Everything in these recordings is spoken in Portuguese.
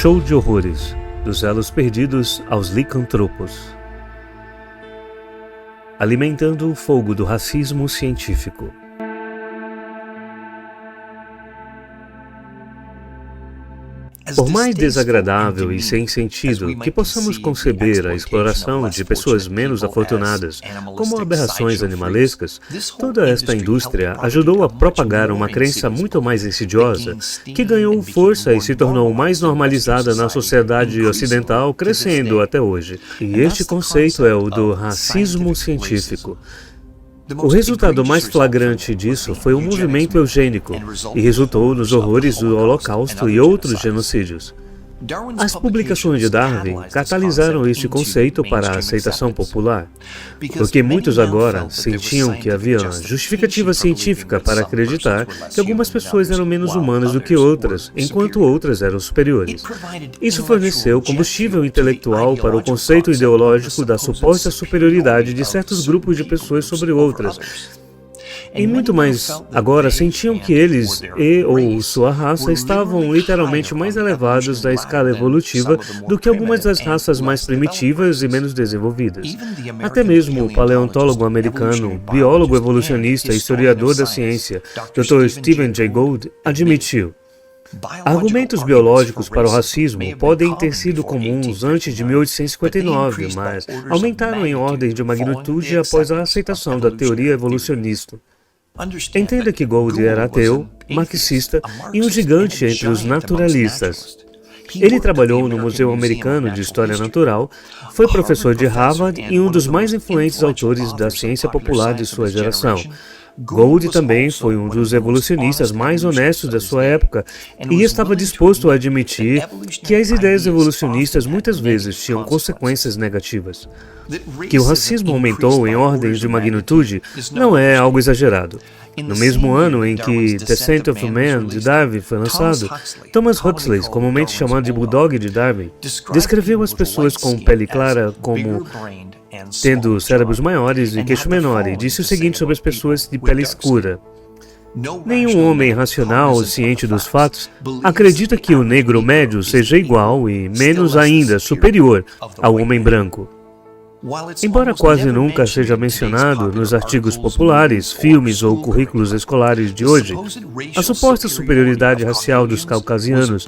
Show de horrores, dos elos perdidos aos licantropos. Alimentando o fogo do racismo científico. Por mais desagradável e sem sentido que possamos conceber a exploração de pessoas menos afortunadas como aberrações animalescas, toda esta indústria ajudou a propagar uma crença muito mais insidiosa, que ganhou força e se tornou mais normalizada na sociedade ocidental, crescendo até hoje. E este conceito é o do racismo científico. O resultado mais flagrante disso foi o movimento eugênico, e resultou nos horrores do Holocausto e outros genocídios. As publicações de Darwin catalisaram este conceito para a aceitação popular, porque muitos agora sentiam que havia justificativa científica para acreditar que algumas pessoas eram menos humanas do que outras, enquanto outras eram superiores. Isso forneceu combustível intelectual para o conceito ideológico da suposta superioridade de certos grupos de pessoas sobre outras. E muito mais agora sentiam que eles ou sua raça estavam literalmente mais elevados da escala evolutiva do que algumas das raças mais primitivas e menos desenvolvidas. Até mesmo o paleontólogo americano, biólogo evolucionista e historiador da ciência, Dr. Stephen Jay Gould, admitiu: argumentos biológicos para o racismo podem ter sido comuns antes de 1859, mas aumentaram em ordem de magnitude após a aceitação da teoria evolucionista. Entenda que Gould era ateu, marxista e um gigante entre os naturalistas. Ele trabalhou no Museu Americano de História Natural, foi professor de Harvard e um dos mais influentes autores da ciência popular de sua geração. Gould também foi um dos evolucionistas mais honestos da sua época e estava disposto a admitir que as ideias evolucionistas muitas vezes tinham consequências negativas. Que o racismo aumentou em ordens de magnitude não é algo exagerado. No mesmo ano em que The Scent of Man, de Darwin, foi lançado, Thomas Huxley, comumente chamado de Bulldog de Darwin, descreveu as pessoas com pele clara como tendo cérebros maiores e queixo menor, e disse o seguinte sobre as pessoas de pele escura: nenhum homem racional, ciente dos fatos, acredita que o negro médio seja igual e, menos ainda, superior ao homem branco. Embora quase nunca seja mencionado nos artigos populares, filmes ou currículos escolares de hoje, a suposta superioridade racial dos caucasianos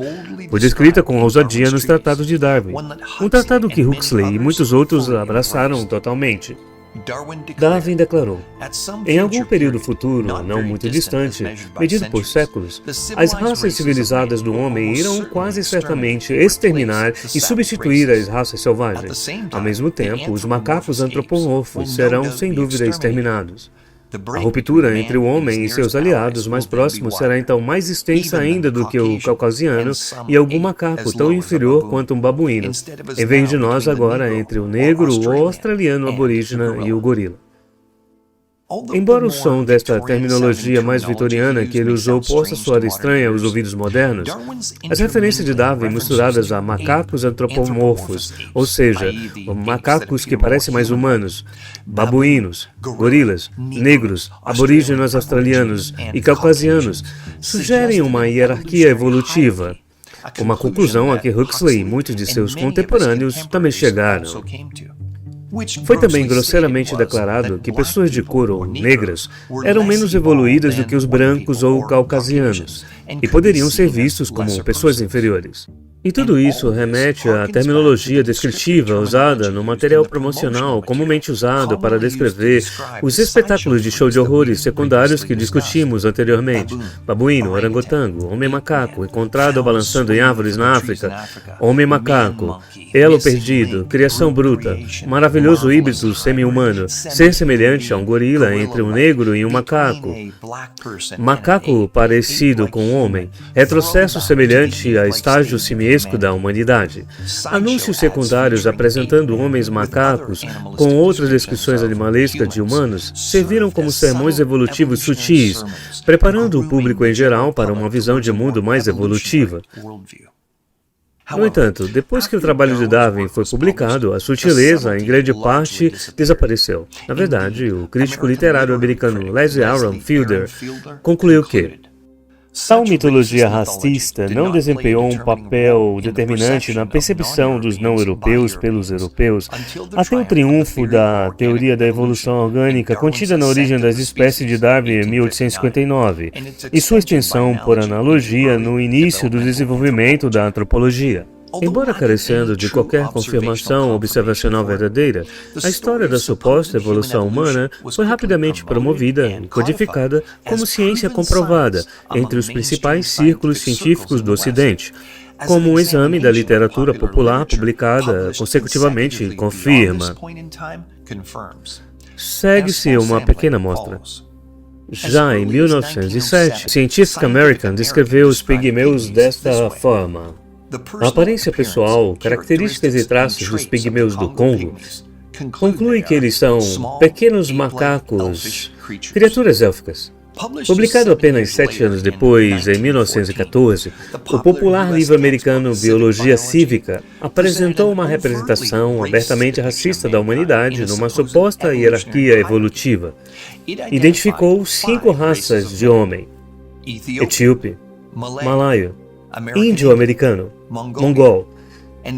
foi descrita com ousadia nos tratados de Darwin, um tratado que Huxley e muitos outros abraçaram totalmente. Darwin declarou: em algum período futuro, não muito distante, medido por séculos, as raças civilizadas do homem irão quase certamente exterminar e substituir as raças selvagens. Ao mesmo tempo, os macacos antropomorfos serão sem dúvida exterminados. A ruptura entre o homem e seus aliados mais próximos será então mais extensa ainda do que o caucasiano e algum macaco tão inferior quanto um babuíno, em vez de nós agora entre o negro, o australiano aborígena e o gorila. Embora o som desta terminologia mais vitoriana que ele usou possa soar estranha aos ouvidos modernos, as referências de Darwin misturadas a macacos antropomorfos, ou seja, macacos que parecem mais humanos, babuínos, gorilas, negros, aborígenes australianos e caucasianos, sugerem uma hierarquia evolutiva, uma conclusão a que Huxley e muitos de seus contemporâneos também chegaram. Foi também grosseiramente declarado que pessoas de cor ou negras eram menos evoluídas do que os brancos ou caucasianos e poderiam ser vistos como pessoas inferiores. E tudo isso remete à terminologia descritiva usada no material promocional comumente usado para descrever os espetáculos de show de horrores secundários que discutimos anteriormente: babuíno, orangotango, homem-macaco, encontrado balançando em árvores na África, homem-macaco, elo perdido, criação bruta, maravilhoso híbrido semi-humano, ser semelhante a um gorila entre um negro e um macaco, macaco parecido com um homem, retrocesso semelhante a estágio simiesco da humanidade. Anúncios secundários apresentando homens macacos com outras descrições animalescas de humanos serviram como sermões evolutivos sutis, preparando o público em geral para uma visão de mundo mais evolutiva. No entanto, depois que o trabalho de Darwin foi publicado, a sutileza, em grande parte, desapareceu. Na verdade, o crítico literário americano Leslie Aaron Fielder concluiu que Tal mitologia racista não desempenhou um papel determinante na percepção dos não-europeus pelos europeus até o triunfo da teoria da evolução orgânica contida na Origem das Espécies de Darwin em 1859 e sua extensão, por analogia, no início do desenvolvimento da antropologia. Embora carecendo de qualquer confirmação observacional verdadeira, a história da suposta evolução humana foi rapidamente promovida e codificada como ciência comprovada entre os principais círculos científicos do Ocidente, como um exame da literatura popular publicada consecutivamente confirma. Segue-se uma pequena amostra. Já em 1907, Scientific American descreveu os pigmeus desta forma. A aparência pessoal, características e traços dos pigmeus do Congo conclui que eles são pequenos macacos, criaturas élficas. Publicado apenas 7 anos depois, em 1914, o popular livro americano Biologia Cívica apresentou uma representação abertamente racista da humanidade numa suposta hierarquia evolutiva. Identificou 5 raças de homem: etíope, malaio, índio-americano, mongol,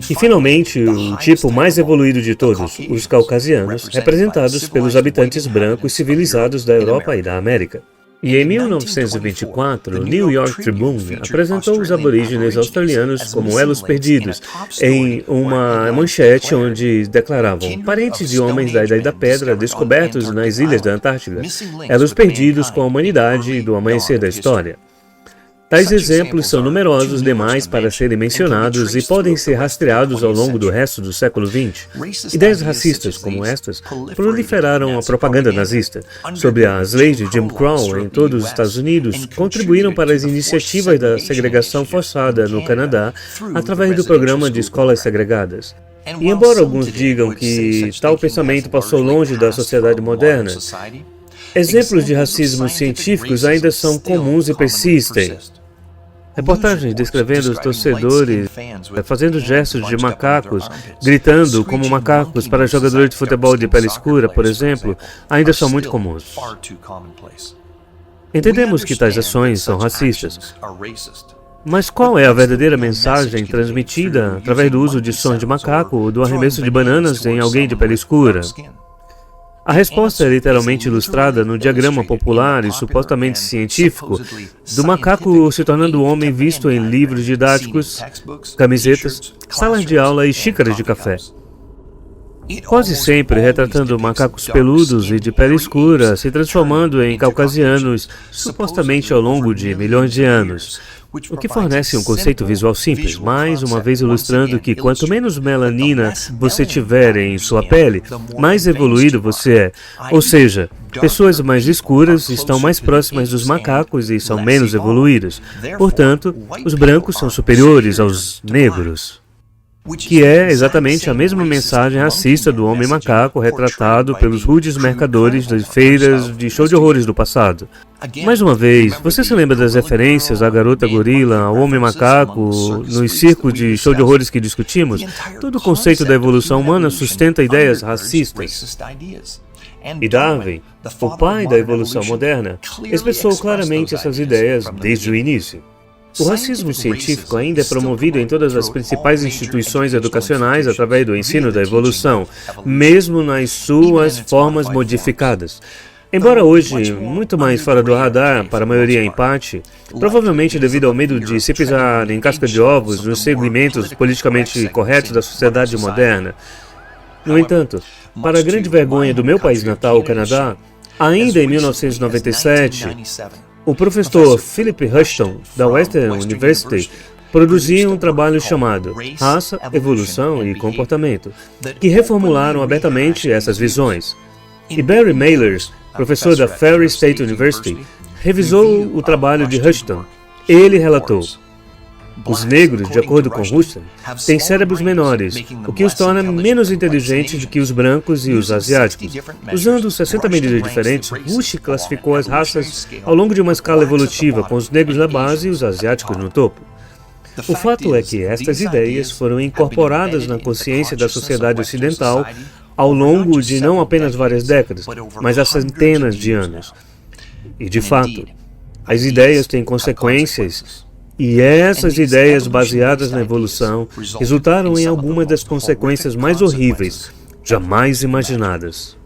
e finalmente o tipo mais evoluído de todos, os caucasianos, representados pelos habitantes brancos civilizados da Europa e da América. E em 1924, o New York Tribune apresentou os aborígenes australianos como elos perdidos, em uma manchete onde declaravam: parentes de homens da Idade da Pedra descobertos nas ilhas da Antártida, elos perdidos com a humanidade do amanhecer da história. Tais exemplos são numerosos demais para serem mencionados e podem ser rastreados ao longo do resto do século XX. Ideias racistas como estas proliferaram a propaganda nazista. Sob as leis de Jim Crow em todos os Estados Unidos, contribuíram para as iniciativas da segregação forçada no Canadá através do programa de escolas segregadas. E embora alguns digam que tal pensamento passou longe da sociedade moderna, exemplos de racismo científicos ainda são comuns e persistem. Reportagens descrevendo os torcedores fazendo gestos de macacos, gritando como macacos para jogadores de futebol de pele escura, por exemplo, ainda são muito comuns. Entendemos que tais ações são racistas. Mas qual é a verdadeira mensagem transmitida através do uso de sons de macaco ou do arremesso de bananas em alguém de pele escura? A resposta é literalmente ilustrada no diagrama popular e supostamente científico do macaco se tornando homem visto em livros didáticos, camisetas, salas de aula e xícaras de café. Quase sempre retratando macacos peludos e de pele escura se transformando em caucasianos, supostamente ao longo de milhões de anos. O que fornece um conceito visual simples, mais uma vez ilustrando que quanto menos melanina você tiver em sua pele, mais evoluído você é. Ou seja, pessoas mais escuras estão mais próximas dos macacos e são menos evoluídas. Portanto, os brancos são superiores aos negros. Que é exatamente a mesma mensagem racista do homem macaco retratado pelos rudes mercadores das feiras de show de horrores do passado. Mais uma vez, você se lembra das referências à garota gorila, ao homem macaco, nos círculos de show de horrores que discutimos? Todo o conceito da evolução humana sustenta ideias racistas. E Darwin, o pai da evolução moderna, expressou claramente essas ideias desde o início. O racismo científico ainda é promovido em todas as principais instituições educacionais através do ensino da evolução, mesmo nas suas formas modificadas. Embora hoje muito mais fora do radar para a maioria em parte, provavelmente devido ao medo de se pisar em casca de ovos nos segmentos politicamente corretos da sociedade moderna. No entanto, para a grande vergonha do meu país natal, o Canadá, ainda em 1997, o professor Philip Rushton, da Western University, produzia um trabalho chamado Raça, Evolução e Comportamento, que reformularam abertamente essas visões. E Barry Mailer, professor da Ferry State University, revisou o trabalho de Rushton. Ele relatou: os negros, de acordo com Rushton, têm cérebros menores, o que os torna menos inteligentes do que os brancos e os asiáticos. Usando 60 medidas diferentes, Rush classificou as raças ao longo de uma escala evolutiva, com os negros na base e os asiáticos no topo. O fato é que estas ideias foram incorporadas na consciência da sociedade ocidental ao longo de não apenas várias décadas, mas há centenas de anos. E, de fato, As ideias têm consequências, e essas ideias baseadas na evolução resultaram em algumas das consequências mais horríveis jamais imaginadas.